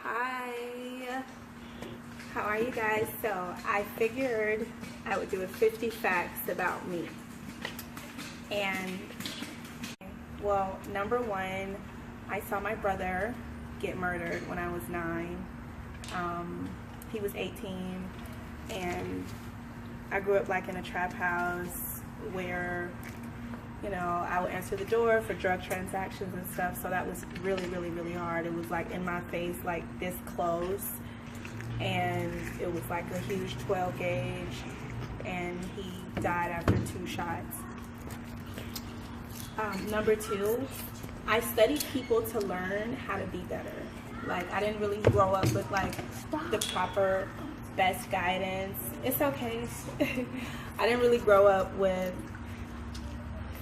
Hi, how are you guys? So I figured I would do a 50 facts about me. And well, number one, I saw my brother get murdered when I was 9. He was 18, and I grew up like in a trap house where, you know, I would answer the door for drug transactions and stuff. So that was really, really, really hard. It was like in my face, like this close, and it was like a huge 12 gauge, and he died after 2 shots. Number 2, I studied people to learn how to be better. Like, I didn't really grow up with like the proper best guidance. It's okay. I didn't really grow up with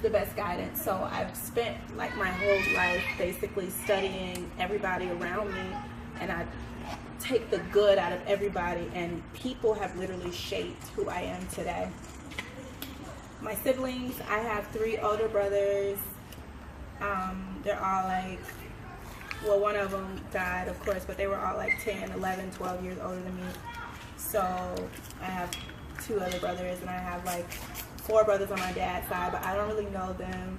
the best guidance, so I've spent like my whole life basically studying everybody around me, and I take the good out of everybody, and people have literally shaped who I am today. My siblings, I have 3 older brothers. They're all like, well, one of them died, of course, but they were all like 10, 11, 12 years older than me. So I have 2 other brothers, and I have like 4 brothers on my dad's side, but I don't really know them.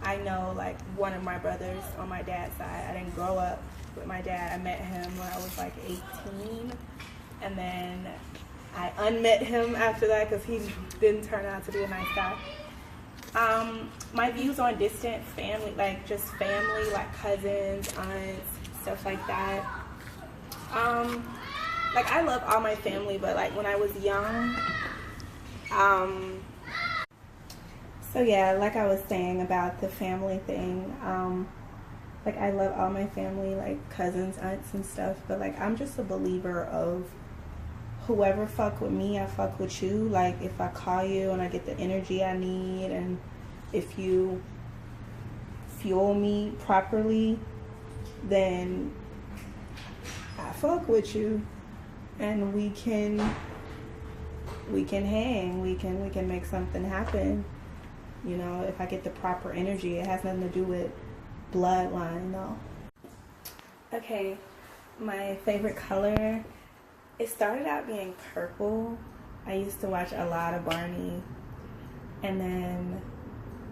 I know like one of my brothers on my dad's side. I didn't grow up with my dad. I met him when I was like 18, and then I unmet him after that because he didn't turn out to be a nice guy. My views on distant family, like just family, like cousins, aunts, stuff like that. Like I love all my family, but like when I was young, so yeah, like I was saying about the family thing, like I love all my family, like cousins, aunts and stuff, but like I'm just a believer of whoever fuck with me, I fuck with you. Like if I call you and I get the energy I need, and if you fuel me properly, then I fuck with you, and we can hang, we can make something happen. You know, if I get the proper energy. It has nothing to do with bloodline though. Okay, my favorite color, it started out being purple. I used to watch a lot of Barney, and then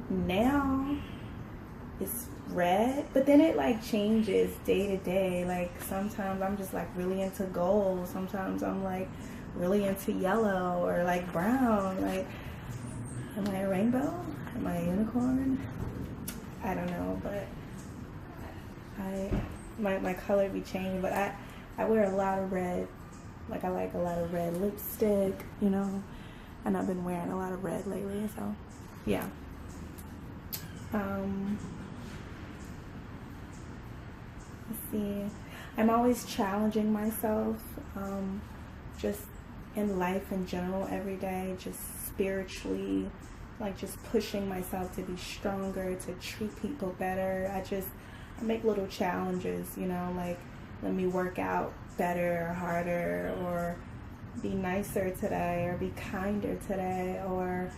now it's red, but then it like changes day to day. Like sometimes I'm just like really into gold, sometimes I'm like really into yellow or like brown. Like, am I a rainbow? Am I a unicorn? I don't know, but my color be changing, but I wear a lot of red. Like I like a lot of red lipstick, you know, and I've been wearing a lot of red lately, so yeah. Let's see. I'm always challenging myself, just in life in general, every day, just spiritually, like just pushing myself to be stronger, to treat people better. I make little challenges, you know, like let me work out better or harder, or be nicer today, or be kinder today, or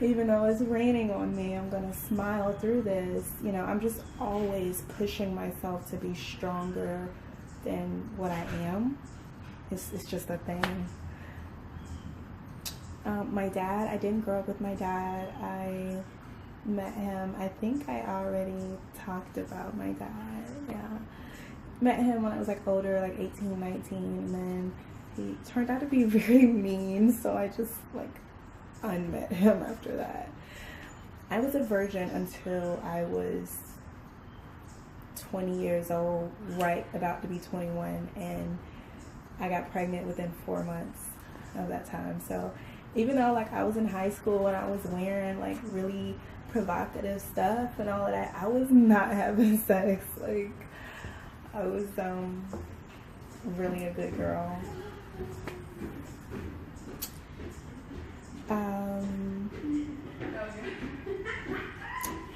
even though it's raining on me, I'm gonna smile through this. You know, I'm just always pushing myself to be stronger than what I am. It's just a thing. My dad, I didn't grow up with my dad. I met him, I think I already talked about my dad, yeah. Met him when I was like older, like 18, 19, and then he turned out to be very mean, so I just like unmet him after that. I was a virgin until I was 20 years old, right about to be 21, and I got pregnant within 4 months of that time. So even though like I was in high school and I was wearing like really provocative stuff and all of that, I was not having sex. Like I was really a good girl.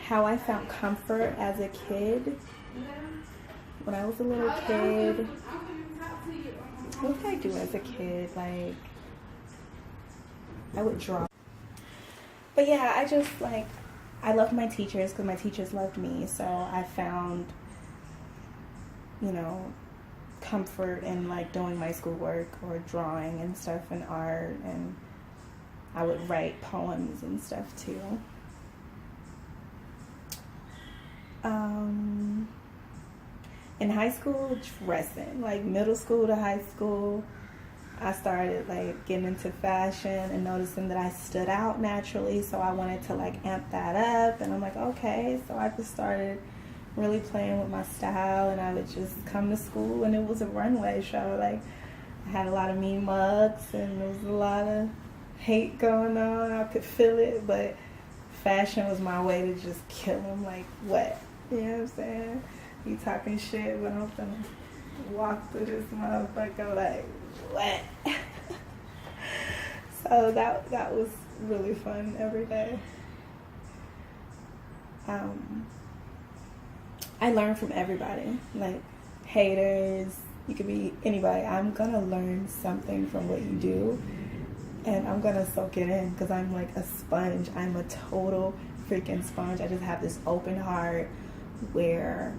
How I found comfort as a kid. When I was a little kid, what did I do as a kid? Like, I would draw. But yeah, I just like, I loved my teachers because my teachers loved me. So I found, you know, comfort in like doing my schoolwork or drawing and stuff and art, and I would write poems and stuff too. In high school, dressing, like middle school to high school, I started like getting into fashion and noticing that I stood out naturally, so I wanted to like amp that up, and I'm like, okay, so I just started really playing with my style, and I would just come to school and it was a runway show. Like, I had a lot of mean mugs and there was a lot of hate going on. I could feel it, but fashion was my way to just kill them. Like, what? You know what I'm saying? You talking shit, but I'm gonna walk through this motherfucker like, what? So that was really fun every day. I learn from everybody, like haters, you could be anybody. I'm gonna learn something from what you do, and I'm gonna soak it in, because I'm like a sponge. I'm a total freaking sponge. I just have this open heart where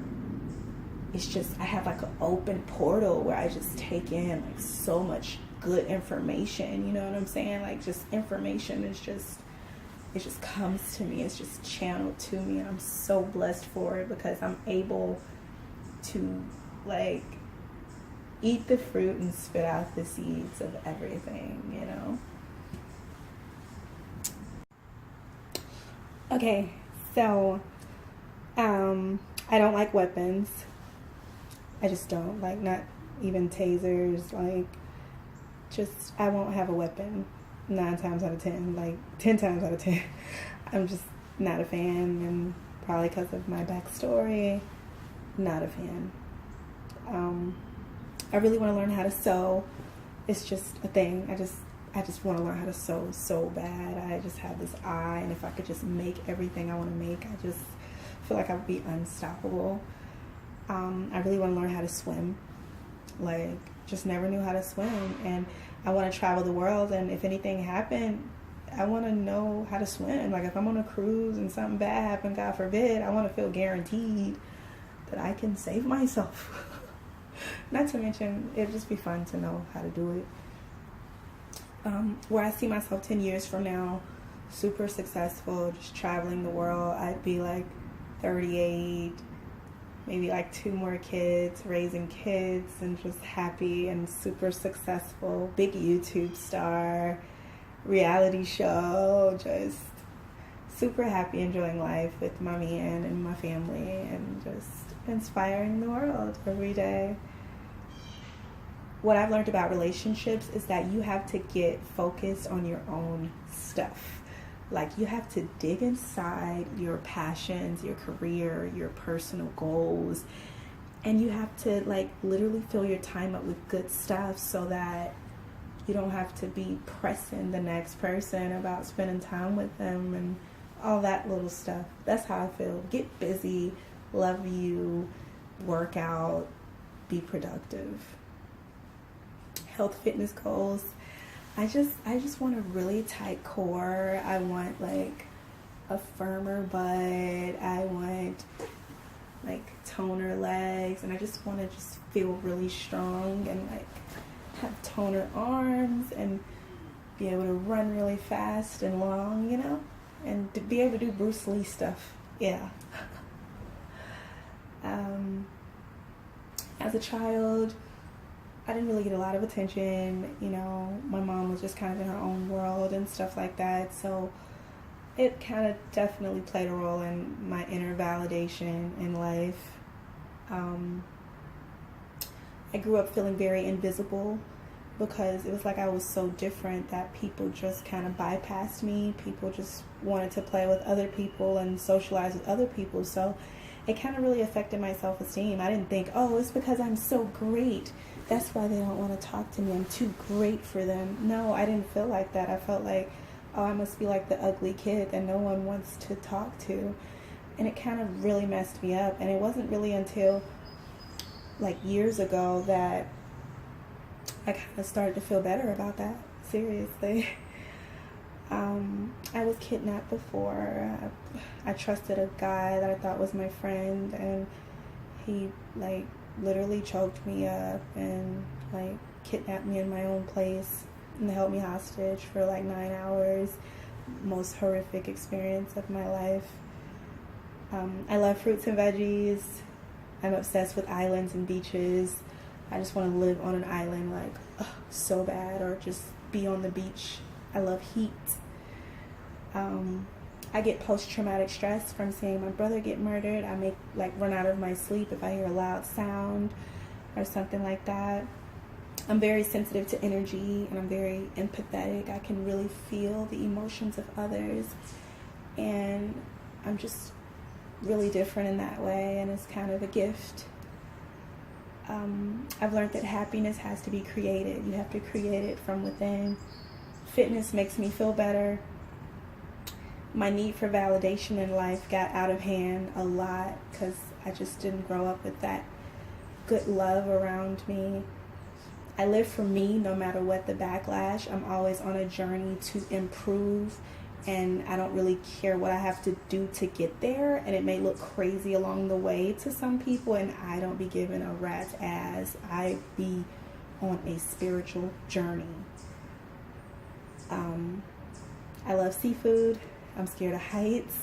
it's just, I have like an open portal where I just take in like so much good information, you know what I'm saying? Like, just information is just, it just comes to me. It's just channeled to me, and I'm so blessed for it, because I'm able to like eat the fruit and spit out the seeds of everything, you know? Okay, so I don't like weapons. I just don't, like, not even tasers, like, just, I won't have a weapon 9 times out of 10, like 10 times out of 10. I'm just not a fan, and probably because of my backstory, not a fan. I really want to learn how to sew. It's just a thing. I just want to learn how to sew so bad. I just have this eye, and if I could just make everything I want to make, I just feel like I would be unstoppable. I really want to learn how to swim. Like, just never knew how to swim, and I want to travel the world, and if anything happened, I want to know how to swim. Like, if I'm on a cruise and something bad happened, God forbid, I want to feel guaranteed that I can save myself. Not to mention, it'd just be fun to know how to do it. Where I see myself 10 years from now, super successful, just traveling the world. I'd be like 38, maybe like 2 more kids, raising kids, and just happy and super successful, big YouTube star, reality show, just super happy, enjoying life with my man and my family, and just inspiring the world every day. What I've learned about relationships is that you have to get focused on your own stuff. Like, you have to dig inside your passions, your career, your personal goals, and you have to like literally fill your time up with good stuff, so that you don't have to be pressing the next person about spending time with them and all that little stuff. That's how I feel. Get busy, love you, work out, be productive. Health, fitness goals. I just want a really tight core. I want like a firmer butt. I want like toner legs, and I just want to just feel really strong and like have toner arms and be able to run really fast and long, you know, and to be able to do Bruce Lee stuff. Yeah. As a child, I didn't really get a lot of attention, you know. My mom was just kind of in her own world and stuff like that, so it kind of definitely played a role in my inner validation in life. I grew up feeling very invisible, because it was like I was so different that people just kind of bypassed me. People just wanted to play with other people and socialize with other people, so it kind of really affected my self-esteem. I didn't think, oh, it's because I'm so great, that's why they don't want to talk to me, I'm too great for them. No, I didn't feel like that. I felt like, oh, I must be like the ugly kid that no one wants to talk to. And it kind of really messed me up. And it wasn't really until like years ago that I kind of started to feel better about that. Seriously. I was kidnapped before. I trusted a guy that I thought was my friend, and He like literally choked me up and like kidnapped me in my own place and held me hostage for like 9 hours. Most horrific experience of my life. I love fruits and veggies. I'm obsessed with islands and beaches. I just want to live on an island like so bad, or just be on the beach. I love heat. I get post-traumatic stress from seeing my brother get murdered. I make like run out of my sleep if I hear a loud sound or something like that. I'm very sensitive to energy, and I'm very empathetic. I can really feel the emotions of others, and I'm just really different in that way, and it's kind of a gift. I've learned that happiness has to be created. You have to create it from within. Fitness makes me feel better. My need for validation in life got out of hand a lot because I just didn't grow up with that good love around me. I live for me no matter what the backlash. I'm always on a journey to improve, and I don't really care what I have to do to get there, and it may look crazy along the way to some people, and I don't be given a rat's ass. I be on a spiritual journey. I love seafood. I'm scared of heights.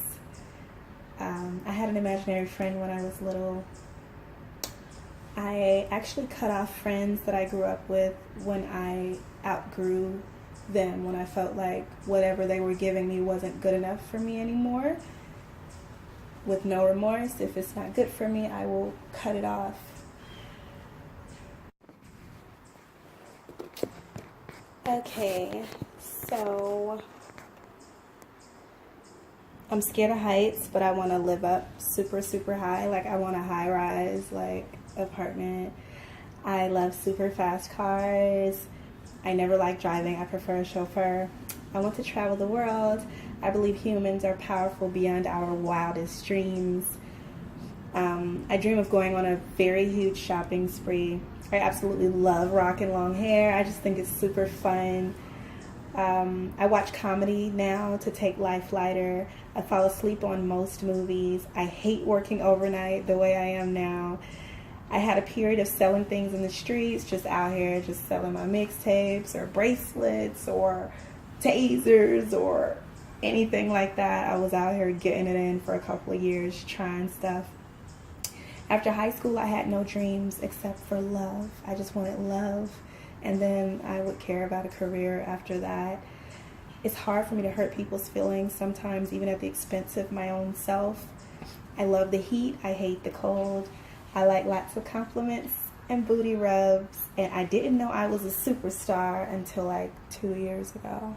I had an imaginary friend when I was little. I actually cut off friends that I grew up with when I outgrew them, when I felt like whatever they were giving me wasn't good enough for me anymore. With no remorse. If it's not good for me, I will cut it off. Okay, so I'm scared of heights, but I want to live up super, super high. Like, I want a high-rise, like, apartment. I love super fast cars. I never like driving. I prefer a chauffeur. I want to travel the world. I believe humans are powerful beyond our wildest dreams. I dream of going on a very huge shopping spree. I absolutely love rocking long hair. I just think it's super fun. I watch comedy now to take life lighter. I fall asleep on most movies. I hate working overnight the way I am now. I had a period of selling things in the streets, just out here, just selling my mixtapes or bracelets or tasers or anything like that. I was out here getting it in for a couple of years, trying stuff. After high school, I had no dreams except for love. I just wanted love, and then I would care about a career after that. It's hard for me to hurt people's feelings sometimes, even at the expense of my own self. I love the heat. I hate the cold. I like lots of compliments and booty rubs, and I didn't know I was a superstar until like 2 years ago.